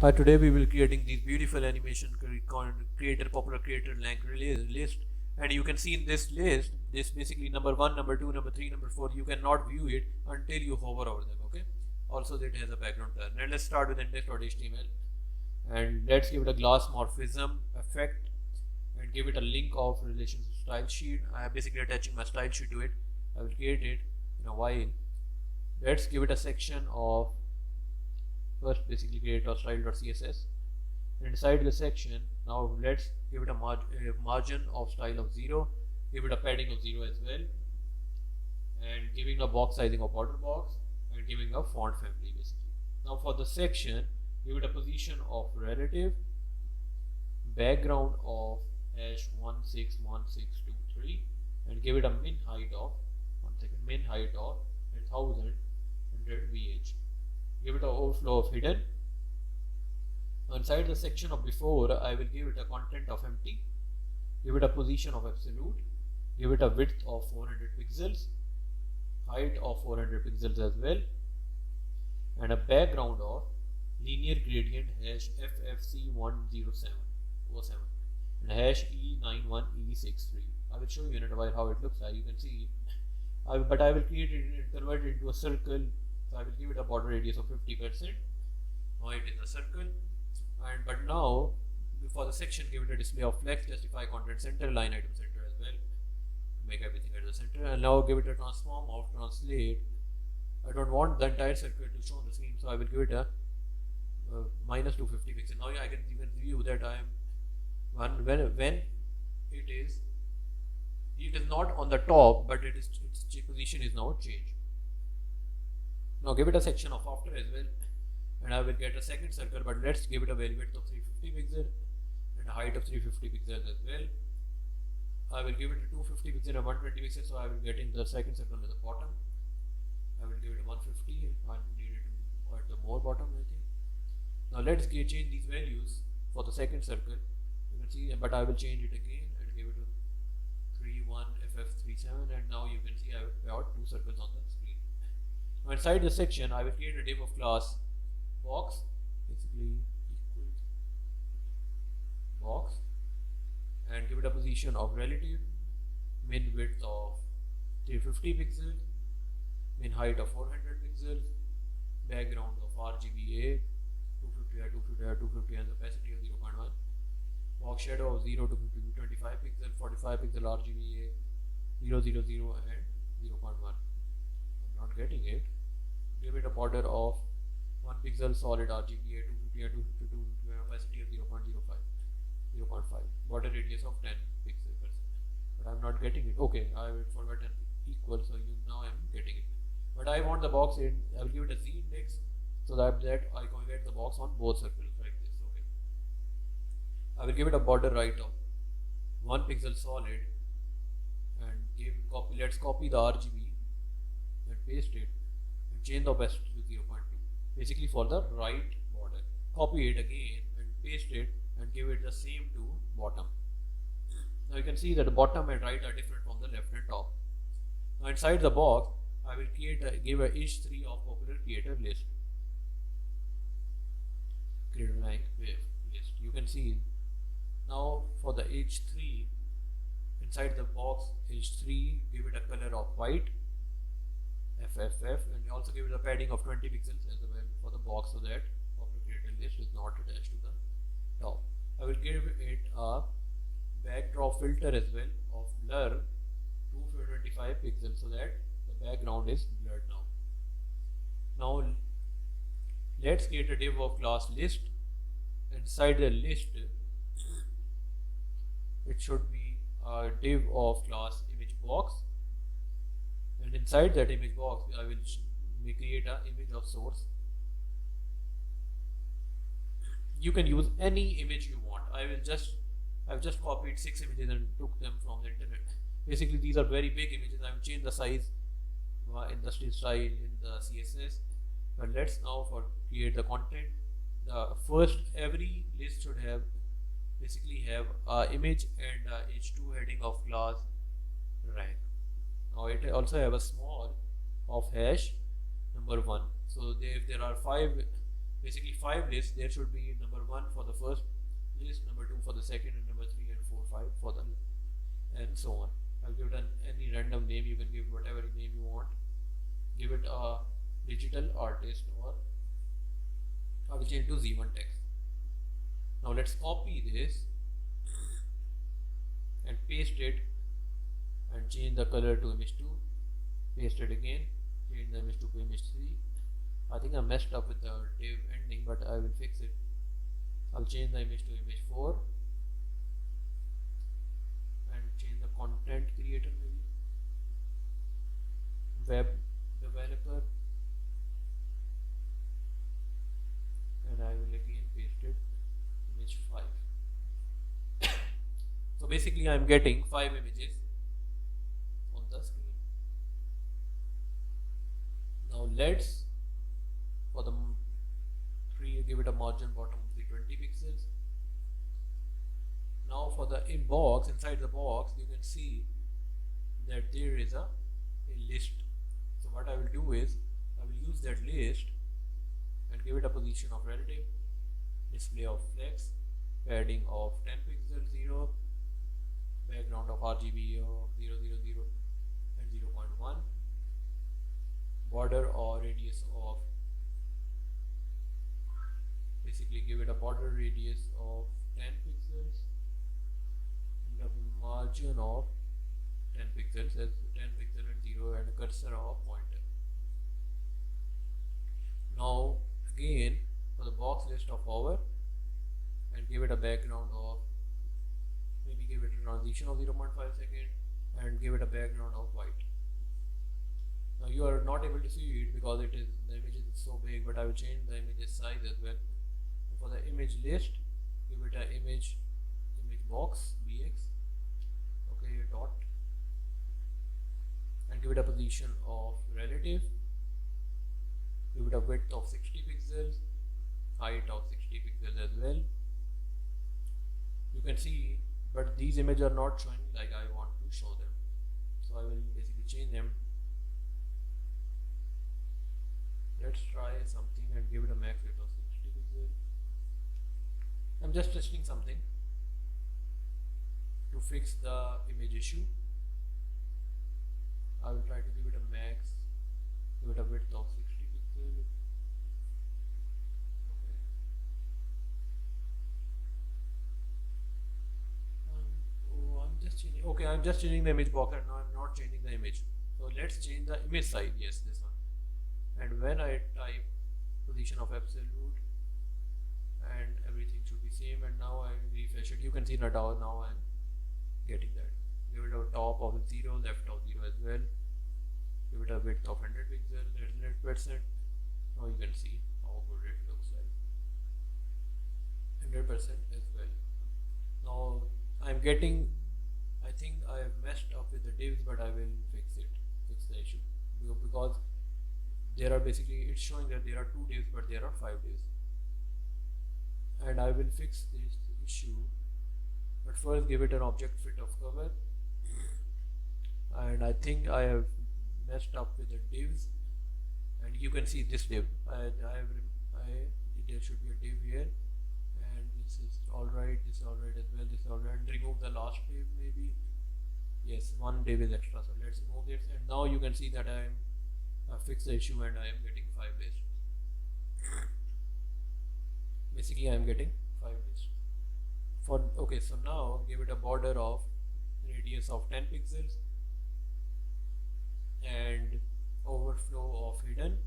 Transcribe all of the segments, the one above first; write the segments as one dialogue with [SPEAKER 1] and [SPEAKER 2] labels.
[SPEAKER 1] Today we will creating these beautiful animation creator popular creator list, and you can see in this list this basically number 1, number 2, number 3, number 4. You cannot view it until you hover over them. Okay, also it has a background color. Now let's start with index.html, and let's give it a glass morphism effect and give it a link of relationship style sheet. I am basically attaching my style sheet to it. I will create it in a while. Let's give it a section of first basically create a style.css, and inside the section now let's give it a margin of style of 0, give it a padding of 0 as well, and giving a box sizing of border box, and giving a font family basically. Now for the section, give it a position of relative, background of #161623, and give it a min height of min height of 1000 vh. Give it an overflow of hidden. Inside the section of before, I will give it a content of empty, give it a position of absolute, give it a width of 400 pixels, height of 400 pixels as well, and a background of linear gradient #ffc107 and #e91e63. I will show you in a while how it looks like. You can see, but I will create it and convert it into a circle. So I will give it a border radius of 50%. Now it is a circle, and but now for the section, give it a display of flex, justify content center, line item center as well to make everything at the center. And now give it a transform of translate. I don't want the entire circle to show on the screen, so I will give it a minus 250 pixel. Now I can even view that I am when it is not on the top, but its position is now changed. Now give it a section of after as well, and I will get a second circle, but let's give it a very width of 350 pixels and a height of 350 pixels as well. I will give it a 250 pixels and 120 pixels, so I will get in the second circle at the bottom. I will give it a 150. I need it at the more bottom, I think. Now let's change these values for the second circle. You can see, but I will change it again and give it a 31ff37, and now you can see I have got two circles on the screen. Now inside the section, I will create a div of class box, basically equals box, and give it a position of relative, min width of 350 pixels, min height of 400 pixels, background of RGBA 250 and opacity of 0.1, box shadow of 0 to 25 pixels, 45 pixel RGBA 000 and 0.1. I'm not getting it. Give it a border of 1 pixel solid RGBA 250 opacity of 0.5, border radius of 10 pixels per second. But I'm not getting it. Okay, I will forget an equal, so now I'm getting it. But I want the box in, I will give it a Z index so that I can get the box on both circles like this. Okay, I will give it a border right of 1 pixel solid and let's copy the RGB and paste it and change the opacity to 0.2, basically for the right border. Copy it again and paste it and give it the same to bottom. Now you can see that the bottom and right are different from the left and top. Now inside the box, I will give a h3 of popular creator list. Creator rank list. You can see now for the h3, inside the box h3, give it a color of white FFF, and also give it a padding of 20 pixels as well for the box, so that popular creator list is not attached to the top. I will give it a backdrop filter as well of blur 225 pixels, so that the background is blurred now. Now let's create a div of class list. Inside the list, it should be a div of class image box, and inside that image box I will create an image of source. You can use any image you want. I've just copied 6 images and took them from the internet. Basically these are very big images. I will change the size in the style in the CSS. But let's now create the content. First, every list should have basically have image and h2 heading of class rank. Now it also have a small of hash number 1. So if there are 5 basically 5 lists. There should be number 1 for the first list, number 2 for the second, and number 3 and 4, 5 for the, and so on. I'll give it any random name. You can give whatever name you want. Give it a digital artist, or I will change to Z1 text. Now let's copy this and paste it and change the color to image 2. Paste it again, change the image 2 to image 3. I think I messed up with the div ending, but I will fix it. I'll change the image to image 4 and change the content creator, maybe web developer, and I will again paste it image 5. So basically I'm getting 5 images on the screen. Now let's, for the tree, give it a margin bottom of 320 pixels. Now for the box, inside the box you can see that there is a list. So what I will do is I will use that list and give it a position of relative, display of flex, padding of 10 pixels, 0, background of RGB of 000 and 0.1, border or radius of, basically give it a border radius of 10 pixels and a margin of 10 pixels, as 10 pixel and 0, and a cursor of pointer. Now again for the box list of hover, and give it a background of, maybe give it a transition of 0.5 second and give it a background of white. Now you are not able to see it because it is, the image is so big, but I will change the image's size as well. For the image list, give it a image box bx, okay, dot, and give it a position of relative, give it a width of 60 pixels, height of 60 pixels as well. You can see, but these images are not showing like I want to show them, so I will basically change them. Let's try something and give it a max width of 60 pixels. I'm just testing something to fix the image issue. I will try to give it a max, give it a width of 60 pixels. Okay. I'm just changing. Okay, I'm just changing the image box, and now I'm not changing the image. So let's change the image size. Yes, this one. And when I type position of absolute, and everything should be same, and now I refresh it, you can see that now I'm getting that. Give it a top of 0, left of 0 as well. Give it a width of 100 pixels, 100%. Now you can see how good it looks like. 100% as well. Now I'm getting, I think I have messed up with the divs, but I will fix the issue, because there are basically, it's showing that there are 2 divs, but there are 5 divs, and I will fix this issue. But first give it an object fit of cover, and I think I have messed up with the divs, and you can see this div. There should be a div here, and this is alright, this is alright as well, this is alright, and remove the last div maybe. Yes, 1 div is extra, so let's remove this, and now you can see that I fixed the issue and I am getting 5 lists. Basically I am getting 5 lists. Okay, so now give it a border of radius of 10 pixels and overflow of hidden.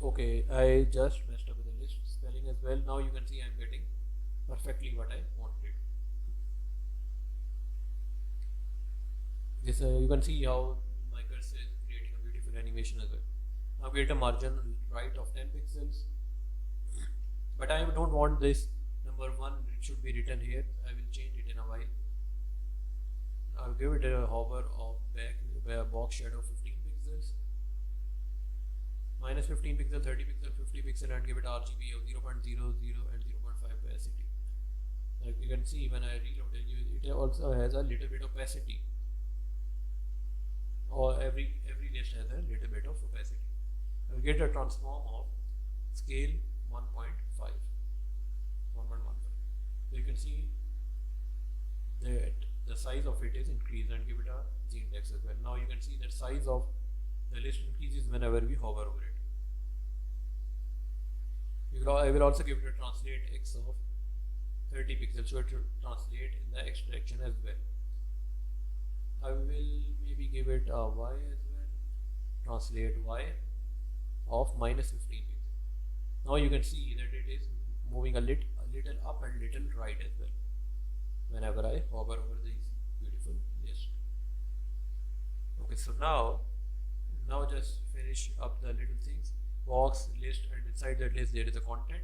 [SPEAKER 1] Okay, I just messed up with the list spelling as well. Now you can see I am getting perfectly what I wanted. This you can see how my cursor is creating a beautiful animation as well. Now create a margin right of 10 pixels, but I don't want this number 1, it should be written here. I will change it in a while. I'll give it a hover of box shadow 15 pixels, minus 15 pixel, 30 pixel, 50 pixel, and give it RGB of 0.00 and 0.5 opacity. Like you can see when I reload it, it also has a little bit of opacity, or every list has a little bit of opacity. I will get a transform of scale 1.5, 1115. So you can see that the size of it is increased, and give it a z-index as well. Now you can see that size of the list increases whenever we hover over it. I will also give it a translate x of 30 pixels, so it should translate in the x direction as well. I will maybe give it a y as well, translate y of minus 15 pixels. Now you can see that it is moving a little up and little right as well whenever I hover over these beautiful lists. Okay, so now just finish up the little things. Box, list, and inside that list there is a content.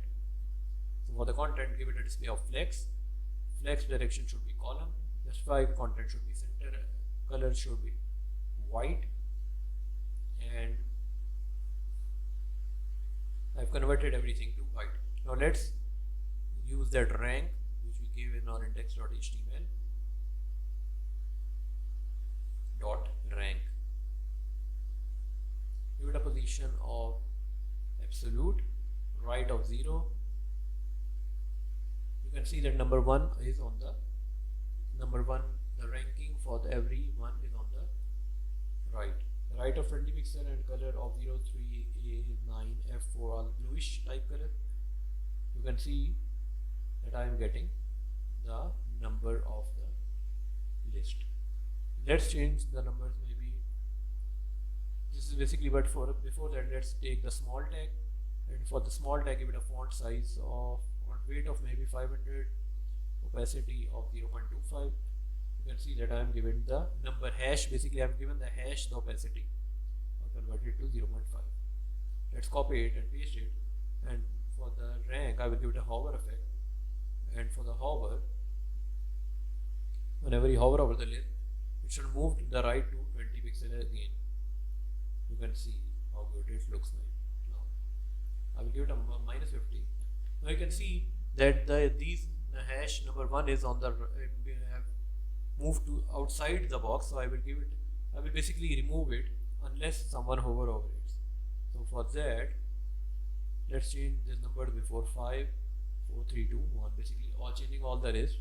[SPEAKER 1] So for the content, give it a display of flex. Flex direction should be column. Justify content should be center. Color should be white. And I've converted everything to white. Now let's use that rank which we gave in our index.html. .rank. Give it a position of absolute, right of 0. You can see that number 1 is on the the ranking for every one is on the right of 20 pixel, and color of 03, A9, F4 all bluish type color. You can see that I am getting the number of the list. Let's change the numbers. Maybe this is basically, but before that, let's take the small tag, and for the small tag, give it a font size of weight of maybe 500, opacity of 0.25. You can see that I am given the number hash. Basically, I have given the hash the opacity. I converted it to 0.5. Let's copy it and paste it. And for the rank, I will give it a hover effect. And for the hover, whenever you hover over the list, it should move to the right to 20 pixels again. You can see how good it looks like now. I will give it a minus 50. Now you can see that the hash number 1 is on the have moved to outside the box. So I will basically remove it unless someone hover over it. So for that, let's change this number before 5, 4, 3, 2, 1. Basically, changing all the list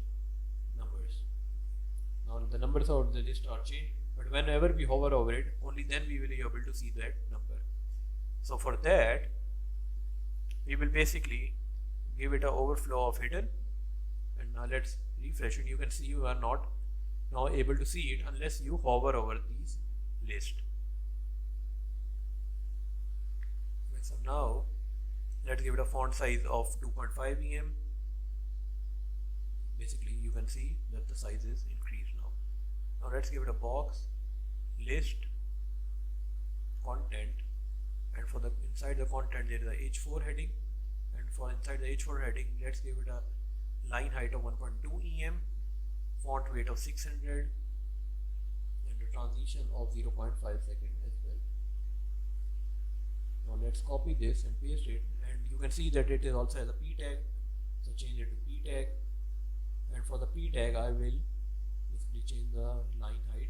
[SPEAKER 1] numbers. Now the numbers of the list are changed, but whenever we hover over it, only then we will be able to see that number. So for that, we will basically give it an overflow of hidden, and now let's refresh it. You can see you are not now able to see it unless you hover over these list. So now let's give it a font size of 2.5 em. Basically, you can see that the size is increased now. Now let's give it a box, list, content, and for the inside the content there is a H4 heading, and for inside the H4 heading, let's give it a line height of 1.2 em, font weight of 600, and a transition of 0.5 seconds as well. Now let's copy this and paste it, and you can see that it is also has a p tag, so change it to p tag, and for the p tag I will basically change the line height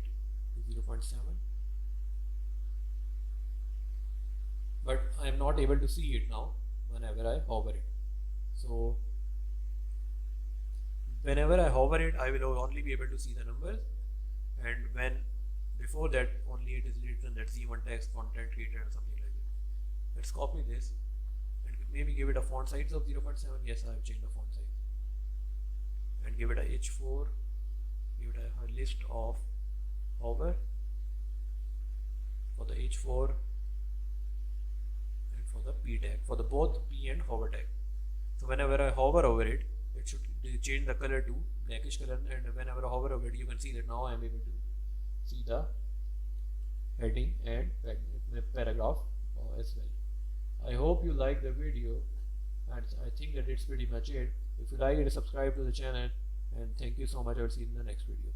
[SPEAKER 1] to 0.7, but I am not able to see it now whenever I hover it. So whenever I hover it, I will only be able to see the numbers, and when before that only it is written that C1 text content creator or something like that. Let's copy this and maybe give it a font size of 0.7. Yes, I have changed the font size, and give it a H4, give it a list of hover for the H4 and for the P tag, for the both P and hover tag. So whenever I hover over it, it should change the color to blackish color, and whenever I hover over it, you can see that now I am able to see the heading and paragraph as well. I hope you like the video, and I think that it's pretty much it. If you like it, subscribe to the channel, and thank you so much. I will see you in the next video.